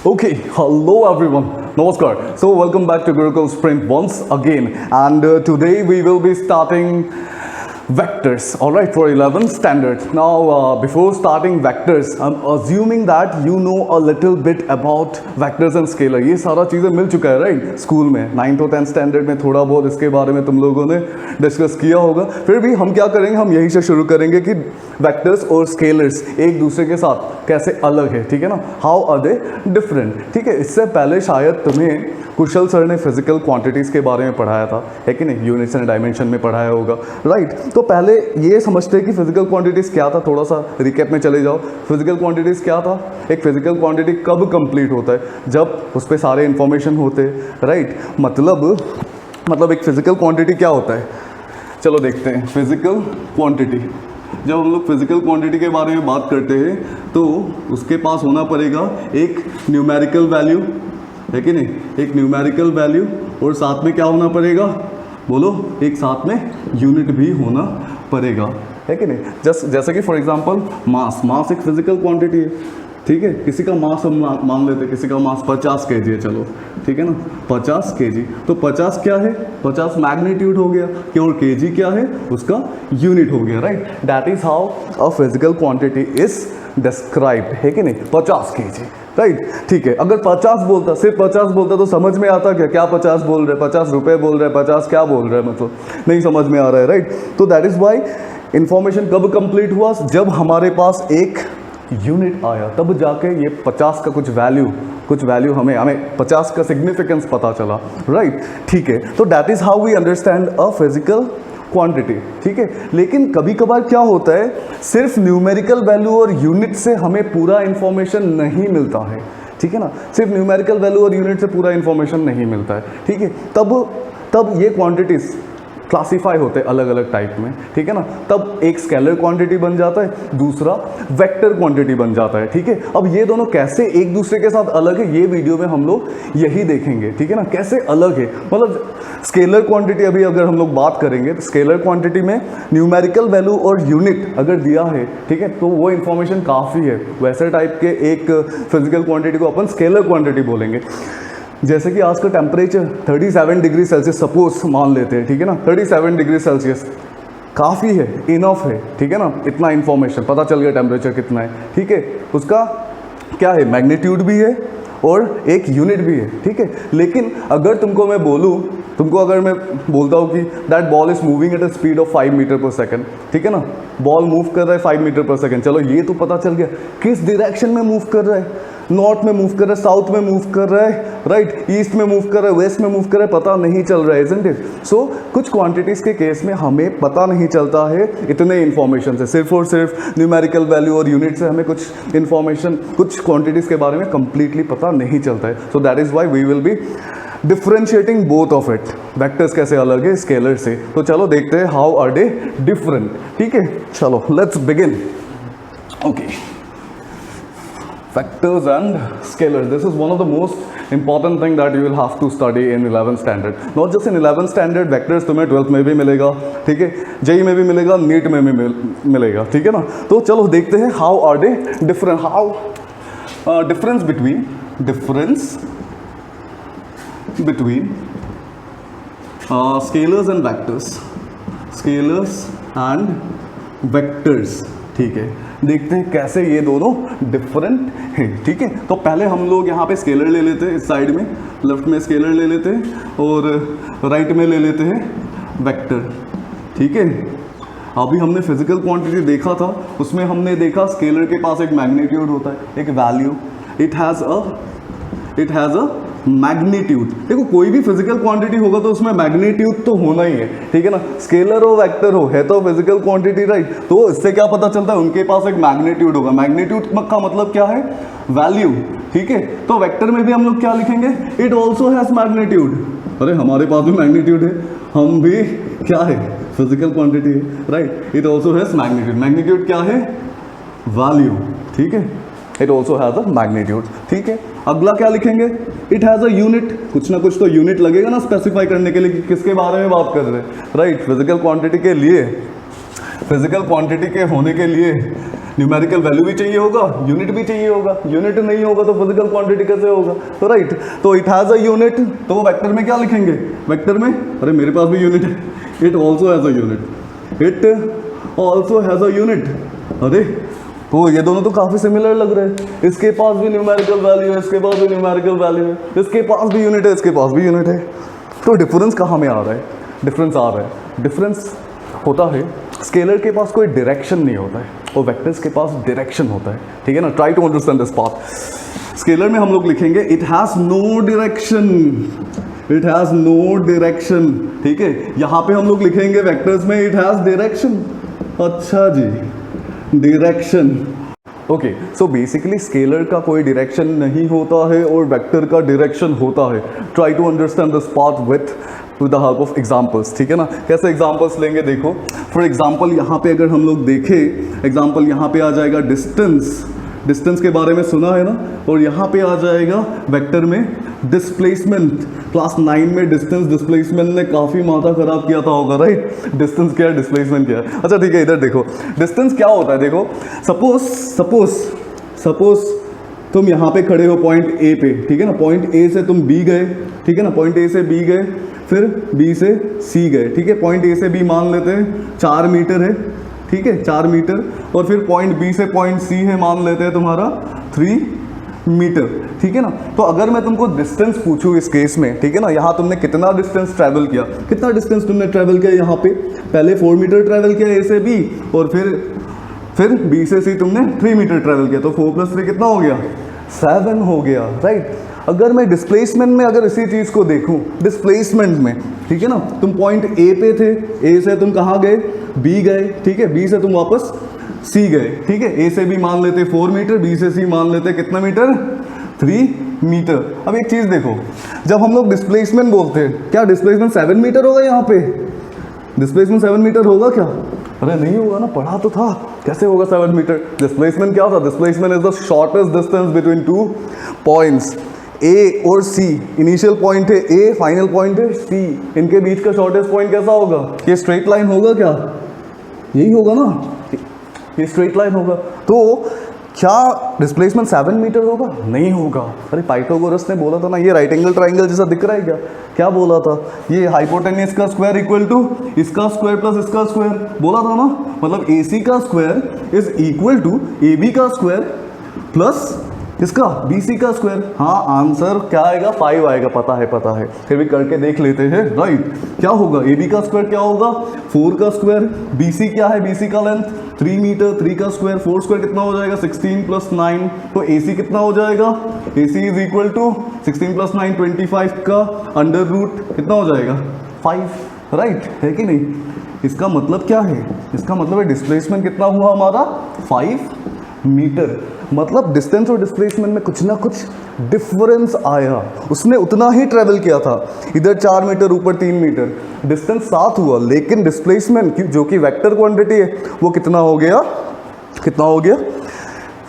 Okay, hello everyone. Namaskar. So welcome back to Gurukul Sprint once again, and today we will be starting vectors. All right, for 11th standard. Now, before starting vectors, I'm assuming that you know a little bit about vectors and scalar. ये सारा चीज़ें मिल चुका है, right? School में 9th और 10th standard में थोड़ा बहुत इसके बारे में तुम लोगों ने डिस्कस किया होगा. फिर भी हम क्या करेंगे, हम यहीं से शुरू करेंगे कि वेक्टर्स और स्केलर्स एक दूसरे के साथ कैसे अलग है, ठीक है ना? हाउ आर दे डिफरेंट, ठीक है? इससे पहले शायद तुम्हें कुशल सर ने फिजिकल क्वांटिटीज़ के बारे में पढ़ाया था, है कि नहीं? यूनिट्स एंड डायमेंशन में पढ़ाया होगा, राइट? तो पहले ये समझते हैं कि फिजिकल क्वांटिटीज़ क्या था. थोड़ा सा रिकैप में चले जाओ. फिजिकल क्वांटिटीज़ क्या था? एक फिजिकल क्वांटिटी कब कंप्लीट होता है? जब उस पर सारे इंफॉर्मेशन होते, राइट? मतलब एक फिजिकल क्वांटिटी क्या होता है, चलो देखते हैं. फिजिकल क्वांटिटी, जब हम लोग फिजिकल क्वांटिटी के बारे में बात करते हैं तो उसके पास होना पड़ेगा एक न्यूमेरिकल वैल्यू, है कि नहीं? एक न्यूमेरिकल वैल्यू, और साथ में क्या होना पड़ेगा, बोलो? एक साथ में यूनिट भी होना पड़ेगा, है कि नहीं? जैसे कि फॉर एग्जांपल मास एक फिजिकल क्वांटिटी है, ठीक है? किसी का मास हम मान लेते हैं, किसी का मास 50 kg है, चलो ठीक है ना, 50 kg. तो 50 क्या है? 50 मैग्नीट्यूड हो गया, कि और kg क्या है? उसका यूनिट हो गया, right? That is how a physical quantity is described, है कि नहीं? 50 kg, राइट? ठीक है. अगर 50 बोलता, सिर्फ 50 बोलता तो समझ में आता क्या 50 बोल रहे, 50 रुपए बोल रहे, 50 क्या बोल रहे, मतलब नहीं समझ में आ रहा है, राइट? तो दैट इज वाई इंफॉर्मेशन कब कंप्लीट हुआ? जब हमारे पास एक यूनिट आया, तब जाके ये 50 का कुछ वैल्यू हमें 50 का सिग्निफिकेंस पता चला, राइट? ठीक है. तो that is how we understand a physical quantity, ठीक है? लेकिन कभी कभार क्या होता है, सिर्फ न्यूमेरिकल वैल्यू और यूनिट से हमें पूरा इंफॉर्मेशन नहीं मिलता है, ठीक है ना? सिर्फ न्यूमेरिकल वैल्यू और यूनिट से पूरा इंफॉर्मेशन नहीं मिलता है, ठीक है? तब ये क्वांटिटीज क्लासीफाई होते हैं अलग अलग टाइप में, ठीक है ना? तब एक स्केलर क्वांटिटी बन जाता है, दूसरा वेक्टर क्वांटिटी बन जाता है, ठीक है? अब ये दोनों कैसे एक दूसरे के साथ अलग है, ये वीडियो में हम लोग यही देखेंगे, ठीक है ना? कैसे अलग है, मतलब स्केलर क्वांटिटी अभी अगर हम लोग बात करेंगे तो स्केलर क्वांटिटी में न्यूमेरिकल वैल्यू और यूनिट अगर दिया है, ठीक है, तो वो इन्फॉर्मेशन काफ़ी है. वैसे टाइप के एक फिजिकल क्वांटिटी को अपन स्केलर क्वांटिटी बोलेंगे. जैसे कि आज का टेम्परेचर 37 डिग्री सेल्सियस सपोज मान लेते हैं, ठीक है ना? 37 डिग्री सेल्सियस काफ़ी है, इनफ है, ठीक है ना? इतना इन्फॉर्मेशन पता चल गया टेम्परेचर कितना है, ठीक है? उसका क्या है, मैग्नीट्यूड भी है और एक यूनिट भी है, ठीक है? लेकिन अगर अगर मैं बोलता हूँ कि that ball is moving at a speed of 5 metre per second, ठीक है ना? बॉल मूव कर रहा है 5 मीटर पर सेकंड, चलो ये तो पता चल गया. किस डायरेक्शन में मूव कर रहा है? नॉर्थ में मूव कर रहा है, साउथ में मूव कर रहा है, राइट? ईस्ट में मूव कर रहा है, वेस्ट में मूव कर रहा है, पता नहीं चल रहा है, इजंट इट? सो कुछ क्वांटिटीज़ के केस में हमें पता नहीं चलता है इतने इन्फॉर्मेशन से, सिर्फ और सिर्फ न्यूमेरिकल वैल्यू और यूनिट से हमें कुछ इन्फॉर्मेशन, कुछ क्वांटिटीज़ के बारे में कंप्लीटली पता नहीं चलता है. So that is why we will be differentiating both of it. Vectors कैसे अलग है स्केलर से, तो चलो देखते हैं हाउ आर दे डिफरेंट, ठीक है? चलो let's begin. Okay, vectors and scalars, this is one of the most important thing that you will have to study in 11th standard. Not just in 11th standard, vectors तुम्हें 12th में भी मिलेगा, ठीक है? JEE में भी मिलेगा, NEET में भी मिलेगा, ठीक है ना? तो चलो देखते हैं how are they different, how difference between scalars and vectors, ठीक है? देखते हैं कैसे ये दोनों डिफरेंट हैं, ठीक है? तो पहले हम लोग यहाँ पे स्केलर ले लेते हैं, इस साइड में लेफ्ट में स्केलर ले लेते हैं और राइट में ले लेते हैं वेक्टर, ठीक है? अभी हमने फिजिकल क्वांटिटी देखा था, उसमें हमने देखा स्केलर के पास एक मैग्नीट्यूड होता है, एक value, it has a magnitude. देखो कोई भी फिजिकल क्वांटिटी होगा तो उसमें मैग्नीट्यूड तो होना ही है, ठीक है ना? स्केलर हो वेक्टर हो, है तो फिजिकल क्वांटिटी, राइट? तो इससे क्या पता चलता है, उनके पास एक मैग्नीट्यूड होगा. मैग्नीट्यूड का मतलब क्या है, वैल्यू, ठीक है? तो वेक्टर में भी हम लोग क्या लिखेंगे, इट ऑल्सो हैज मैग्नीट्यूड. अरे हमारे पास भी मैग्नीट्यूड है, हम भी क्या है, फिजिकल क्वांटिटी है, right? It also has magnitude. Magnitude क्या है, वैल्यू, ठीक है? It also has a magnitude, ठीक है? अगला क्या लिखेंगे, इट हैज़ अ यूनिट. कुछ ना कुछ तो यूनिट लगेगा ना स्पेसिफाई करने के लिए कि किसके बारे में बात कर रहे हैं, राइट? फिजिकल क्वांटिटी के लिए, फिजिकल क्वांटिटी के होने के लिए न्यूमेरिकल वैल्यू भी चाहिए होगा, यूनिट भी चाहिए होगा, यूनिट नहीं होगा तो फिजिकल क्वांटिटी कैसे होगा? तो राइट, तो इट हैज़ अ यूनिट, तो वो वेक्टर में क्या लिखेंगे? वेक्टर में, अरे मेरे पास भी यूनिट है, it also has a unit, it also has a unit. अरे तो ये दोनों तो काफ़ी सिमिलर लग रहे हैं, इसके पास भी न्यूमेरिकल वैल्यू है, इसके पास भी न्यूमेरिकल वैल्यू है, इसके पास भी यूनिट है, इसके पास भी यूनिट है। तो डिफरेंस कहाँ में आ रहा है? डिफरेंस आ रहा है, डिफरेंस होता है स्केलर के पास कोई डायरेक्शन नहीं होता है और वेक्टर्स के पास डायरेक्शन होता है, ठीक है ना? Try to understand this part. Scalar में हम लोग लिखेंगे it has no direction, it has no direction, ठीक है। यहाँ पे हम लोग लिखेंगे वेक्टर्स में इट हैज़ डायरेक्शन। अच्छा जी, direction, okay. So basically scalar का कोई डायरेक्शन नहीं होता है और वेक्टर का डायरेक्शन होता है। Try to understand this part with the help of examples, ठीक है ना? कैसे एग्जाम्पल्स लेंगे? देखो फॉर एग्जाम्पल यहाँ पे अगर हम लोग देखें, एग्जाम्पल यहाँ पे आ जाएगा डिस्टेंस, डिस्टेंस के बारे में सुना है ना, और यहाँ पे आ जाएगा वेक्टर में डिस्प्लेसमेंट। क्लास 9 में डिस्टेंस डिस्प्लेसमेंट ने काफ़ी माथा खराब किया था होगा, राइट? डिस्टेंस क्या है, डिस्प्लेसमेंट क्या है? अच्छा ठीक है, इधर देखो डिस्टेंस क्या होता है। देखो सपोज तुम यहाँ पे खड़े हो पॉइंट ए पे, ठीक है ना? पॉइंट ए से तुम बी गए, ठीक है ना? पॉइंट ए से बी गए, फिर बी से सी गए, ठीक है? पॉइंट ए से बी मान लेते हैं 4 मीटर है, ठीक है? 4 मीटर, और फिर पॉइंट बी से पॉइंट सी है मान लेते हैं तुम्हारा 3 मीटर, ठीक है ना? तो अगर मैं तुमको डिस्टेंस पूछूं इस केस में, ठीक है ना, यहाँ तुमने कितना डिस्टेंस ट्रैवल किया, कितना डिस्टेंस तुमने ट्रैवल किया? यहाँ पे पहले 4 मीटर ट्रैवल किया ए से बी, और फिर बी से सी तुमने 3 मीटर ट्रैवल किया, तो 4 + 3 कितना हो गया? 7 हो गया, राइट? अगर मैं डिस्प्लेसमेंट में अगर इसी चीज़ को देखूं, डिस्प्लेसमेंट में, ठीक है ना, तुम पॉइंट ए पे थे, ए से तुम कहाँ गए? बी गए, ठीक है? बी से तुम वापस सी गए, ठीक है? ए से बी मान लेते 4 मीटर, बी से सी मान लेते कितना मीटर? 3 मीटर। अब एक चीज़ देखो, जब हम लोग डिस्प्लेसमेंट बोलते हैं, क्या डिस्प्लेसमेंट 7 मीटर होगा? यहाँ पे डिस्प्लेसमेंट 7 मीटर होगा क्या? अरे नहीं होगा ना, पढ़ा तो था। कैसे होगा 7 मीटर? डिस्प्लेसमेंट क्या था? Displacement is the shortest distance between 2 points A और सी। इनिशियल पॉइंट है ए, फाइनल पॉइंट है सी, इनके बीच का शॉर्टेस्ट पॉइंट कैसा होगा? ये स्ट्रेट लाइन होगा क्या? यही होगा ना, ये स्ट्रेट लाइन होगा। तो क्या डिस्प्लेसमेंट 7 मीटर होगा? नहीं होगा। अरे पाइथागोरस ने बोला था ना, ये राइट एंगल ट्राइंगल जैसा दिख रहा है क्या? क्या बोला था? ये हाइपोटेन्यूज का स्क्वायर इक्वल टू इसका स्क्वायर प्लस इसका स्क्वायर, बोला था ना? मतलब AC का square is equal to AB का स्क्वायर प्लस इसका BC का स्क्वायर। हाँ, आंसर क्या आएगा? 5 आएगा। पता है, फिर भी करके देख लेते हैं, राइट? क्या होगा? AB का स्क्वायर क्या होगा? 4 का स्क्वायर। BC क्या है? BC का लेंथ 3 मीटर, 3 का स्क्वायर, 4 स्क्वायर कितना हो जाएगा? 16 + 9। तो AC कितना हो जाएगा? AC इज इक्वल टू 16 + 9 25 का अंडर रूट कितना हो जाएगा? 5, राइट है कि नहीं? इसका मतलब क्या है? इसका मतलब है डिस्प्लेसमेंट कितना हुआ हमारा? 5 मीटर। मतलब डिस्टेंस और डिस्प्लेसमेंट में कुछ ना कुछ डिफरेंस आया, उसने उतना ही ट्रेवल किया था। इधर 4 मीटर, ऊपर 3 मीटर, डिस्टेंस 7 हुआ, लेकिन डिस्प्लेसमेंट जो कि वेक्टर क्वांटिटी है वो कितना हो गया?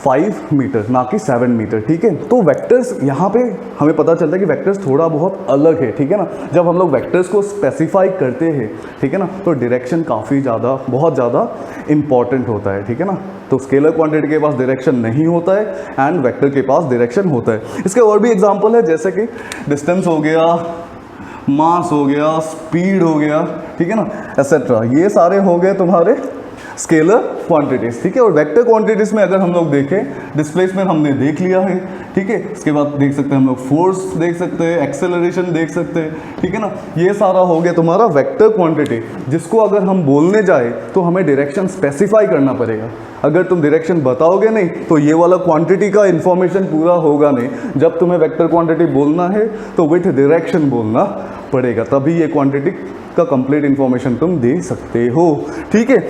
5 मीटर, ना कि 7 मीटर, ठीक है? तो वेक्टर्स यहाँ पे हमें पता चलता है कि वेक्टर्स थोड़ा बहुत अलग है, ठीक है ना? जब हम लोग वेक्टर्स को स्पेसिफाई करते हैं, ठीक है ना, तो डायरेक्शन काफ़ी ज़्यादा, बहुत ज़्यादा इंपॉर्टेंट होता है, ठीक है ना? तो स्केलर क्वांटिटी के पास डायरेक्शन नहीं होता है एंड वेक्टर के पास डायरेक्शन होता है। इसके और भी एग्जाम्पल है, जैसे कि डिस्टेंस हो गया, मास हो गया, स्पीड हो गया, ठीक है ना, एसेट्रा। ये सारे हो गए तुम्हारे स्केलर क्वांटिटीज, ठीक है? और वेक्टर क्वांटिटीज में अगर हम लोग देखें, डिस्प्लेसमेंट हमने देख लिया है, ठीक है? इसके बाद देख सकते हैं हम लोग फोर्स देख सकते हैं, एक्सेलरेशन देख सकते हैं, ठीक है ना? ये सारा हो गया तुम्हारा वेक्टर क्वांटिटी, जिसको अगर हम बोलने जाए तो हमें डायरेक्शन स्पेसिफाई करना पड़ेगा। अगर तुम डायरेक्शन बताओगे नहीं तो ये वाला क्वांटिटी का इन्फॉर्मेशन पूरा होगा नहीं। जब तुम्हें वेक्टर क्वांटिटी बोलना है तो विथ डायरेक्शन बोलना पड़ेगा, तभी ये क्वांटिटी का कंप्लीट इन्फॉर्मेशन तुम दे सकते हो, ठीक है?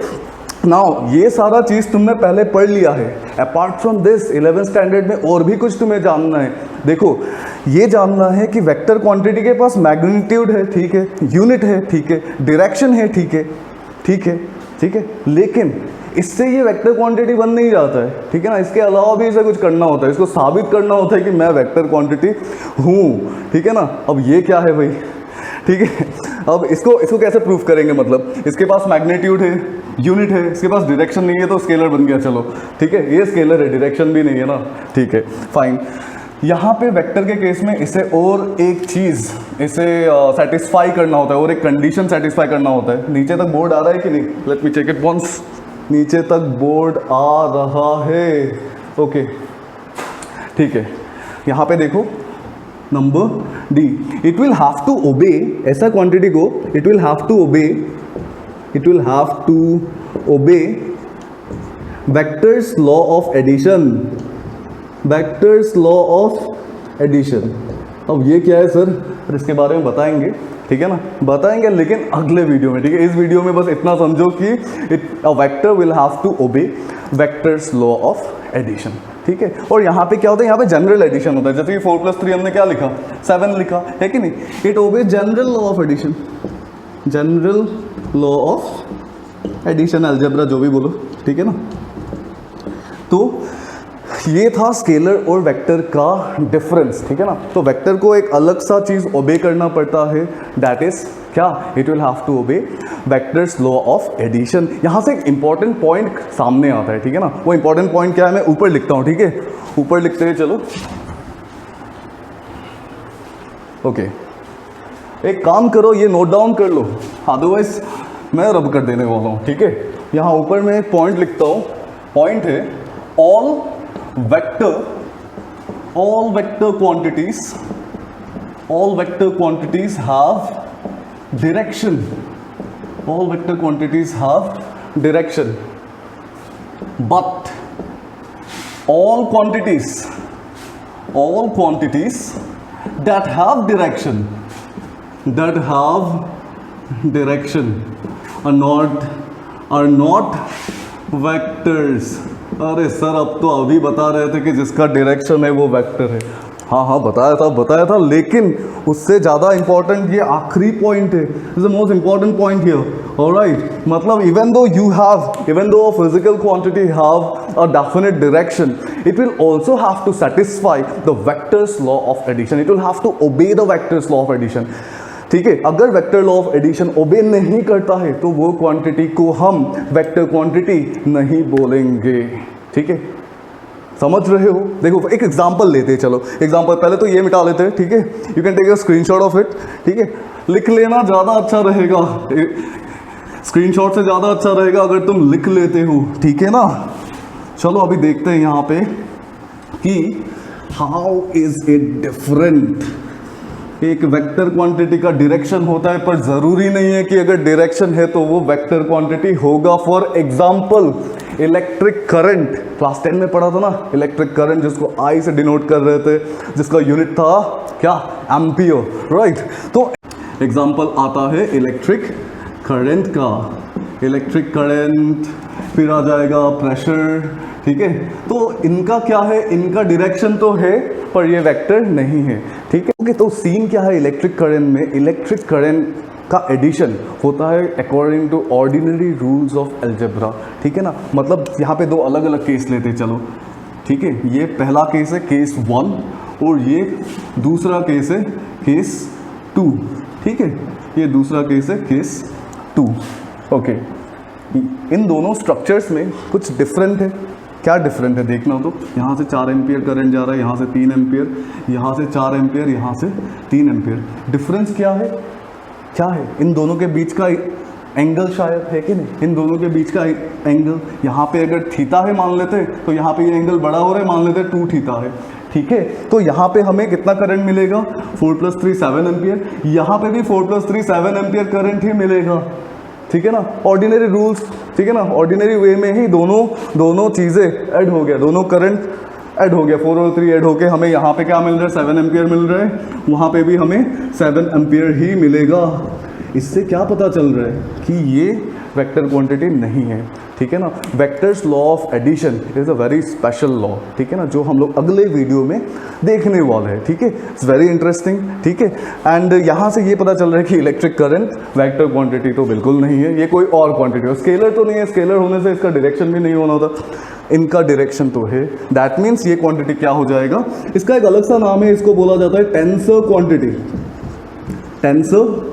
नाउ ये सारा चीज़ तुमने पहले पढ़ लिया है। Apart from this 11th standard में और भी कुछ तुम्हें जानना है। देखो, ये जानना है कि वेक्टर क्वांटिटी के पास मैग्नीट्यूड है, ठीक है, यूनिट है, ठीक है, डायरेक्शन है, ठीक है, ठीक है, ठीक है, लेकिन इससे ये वेक्टर क्वांटिटी बन नहीं जाता है, ठीक है ना? इसके अलावा भी इसे कुछ करना होता है, इसको साबित करना होता है कि मैं वेक्टर क्वांटिटी हूँ, ठीक है ना? अब ये क्या है भाई? ठीक है। अब इसको कैसे प्रूफ करेंगे, मतलब इसके पास मैग्नीट्यूड है, यूनिट है, इसके पास डायरेक्शन नहीं है तो स्केलर बन गया, चलो ठीक है, ये स्केलर है, डायरेक्शन भी नहीं है ना, ठीक है फाइन। यहाँ पे वेक्टर के केस में इसे और एक चीज़ इसे सेटिस्फाई करना होता है, और एक कंडीशन सेटिस्फाई करना होता है। नीचे तक बोर्ड आ रहा है कि नहीं, let me check it once. नीचे तक बोर्ड आ रहा है, ओके ठीक है। यहाँ पे देखो number D, it will have to obey, ऐसा क्वांटिटी को it will have to obey vectors law of addition, vectors law of addition. अब ये क्या है सर, फिर इसके बारे में बताएंगे, ठीक है ना, बताएंगे लेकिन अगले वीडियो में, ठीक है। इस वीडियो में बस इतना समझो कि a vector will have to obey vectors law of addition, ठीक है। और यहाँ पे क्या होता है, यहाँ पे जनरल एडिशन होता है, जैसे कि 4 + 3 हमने क्या लिखा, 7 लिखा है कि नहीं। It obey general law of addition, general law of addition, algebra जो भी बोलो, ठीक है ना। तो ये था स्केलर और वेक्टर का डिफरेंस, ठीक है ना। तो वेक्टर को एक अलग सा चीज़ ओबे करना पड़ता है, दैट इज क्या, it will have to obey vectors law of addition. यहाँ से एक इंपॉर्टेंट पॉइंट सामने आता है, ठीक है ना। वो इंपॉर्टेंट पॉइंट क्या है, मैं ऊपर लिखता हूँ, ठीक है, ऊपर लिखते हैं, चलो ओके। एक काम करो, ये नोट डाउन कर लो, अदरवाइज मैं रब कर देने वाला हूँ, ठीक है। यहाँ ऊपर मैं एक पॉइंट लिखता हूँ, पॉइंट है all vector quantities have direction, all vector quantities have direction, but all quantities that have direction are not vectors। अरे सर, अब तो अभी बता रहे थे कि जिसका डायरेक्शन है वो वेक्टर है। हाँ बताया था, लेकिन उससे ज़्यादा इंपॉर्टेंट ये आखिरी पॉइंट है, is the most important point here, alright. मतलब even though a physical quantity have a definite direction, it will also have to satisfy the vector's law of addition, it will have to obey the vector's law of addition, ठीक है। अगर vector law of addition ओबे नहीं करता है तो वो quantity को हम वेक्टर क्वांटिटी नहीं बोलेंगे, ठीक है, समझ रहे हो। देखो एक एग्जांपल लेते हैं, चलो एग्जांपल, पहले तो ये मिटा लेते हैं, ठीक है। You can take a screenshot of it, ठीक है, लिख लेना ज़्यादा अच्छा रहेगा, स्क्रीनशॉट से ज़्यादा अच्छा रहेगा अगर तुम लिख लेते हो, ठीक है ना। चलो अभी देखते हैं यहाँ पे कि हाउ इज इट डिफरेंट। एक वेक्टर क्वांटिटी का डायरेक्शन होता है, पर ज़रूरी नहीं है कि अगर डायरेक्शन है तो वो वेक्टर क्वांटिटी होगा। For example electric current, class 10 में पढ़ा था ना, इलेक्ट्रिक करंट जिसको आई से डिनोट कर रहे थे, जिसका यूनिट था क्या, एम्पियर, राइट। तो एग्जांपल आता है इलेक्ट्रिक करंट का, इलेक्ट्रिक करंट, फिर आ जाएगा प्रेशर, ठीक है। तो इनका क्या है, इनका डायरेक्शन तो है पर ये वेक्टर नहीं है, ठीक है। ओके, तो सीन क्या है इलेक्ट्रिक करंट में, इलेक्ट्रिक करंट का एडिशन होता है according to ordinary rules of algebra, ठीक है ना। मतलब यहाँ पे दो अलग अलग केस लेते हैं, चलो ठीक है। ये पहला केस है केस 1 और ये दूसरा केस है केस 2, ठीक है। ये दूसरा केस है केस 2, ओके। इन दोनों स्ट्रक्चर्स में कुछ डिफरेंट है, क्या डिफरेंट है देखना हो तो, यहाँ से 4 एम्पियर करंट जा रहा है, यहाँ से 3 एम्पियर, यहाँ से 4 एम्पियर, यहाँ से 3 एम्पियर। डिफरेंस क्या है, क्या है इन दोनों के बीच का एंगल, शायद है कि नहीं, इन दोनों के बीच का एंगल। यहाँ पे अगर थीटा है मान लेते हैं तो यहाँ पे ये एंगल बड़ा हो रहा है, मान लेते हैं 2 थीटा है, ठीक है। तो यहाँ पे हमें कितना करंट मिलेगा, 4 + 3 7 एम्पियर, यहाँ पे भी 4 + 3 7 एम्पियर करंट ही मिलेगा, ठीक है ना। ऑर्डिनरी रूल्स, ठीक है ना, ऑर्डिनरी वे में ही दोनों चीज़ें ऐड हो गया, दोनों करंट ऐड हो गया, 4 और 3 ऐड होके हमें यहाँ पे क्या मिल रहा है, 7 एम्पियर मिल रहा है, वहाँ पे भी हमें 7 एम्पियर ही मिलेगा। इससे क्या पता चल रहा है कि ये वेक्टर क्वांटिटी नहीं है, ठीक है ना। Vectors law of addition is a very special law, ठीक है ना, जो हम लोग अगले वीडियो में देखने वाले हैं, ठीक है। इट्स वेरी इंटरेस्टिंग, ठीक है। एंड यहाँ से ये पता चल रहा है कि इलेक्ट्रिक करंट वेक्टर क्वांटिटी तो बिल्कुल नहीं है, ये कोई और क्वांटिटी है, स्केलर तो नहीं है, स्केलर होने से इसका डायरेक्शन भी नहीं होना था, इनका डायरेक्शन तो है। दैट मीन्स ये क्वांटिटी क्या हो जाएगा, इसका एक अलग सा नाम है, इसको बोला जाता है टेंसर क्वांटिटी, टेंसर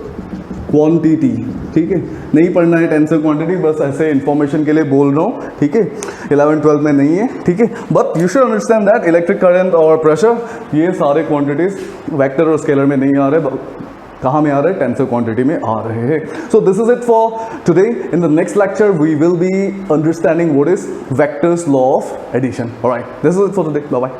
क्वांटिटी, ठीक है, नहीं पढ़ना है टेंसर क्वांटिटी, बस ऐसे इन्फॉर्मेशन के लिए बोल रहा हूँ, ठीक है, 11-12 में नहीं है, ठीक है, but you should understand that electric current और प्रेशर ये सारे क्वांटिटीज वेक्टर और स्केलर में नहीं आ रहे, कहाँ में आ रहे हैं, टेंसर क्वांटिटी में आ रहे हैं. So this is it for today. In the next lecture we will be understanding what is vectors law of addition. Alright, this is it for today. Bye bye.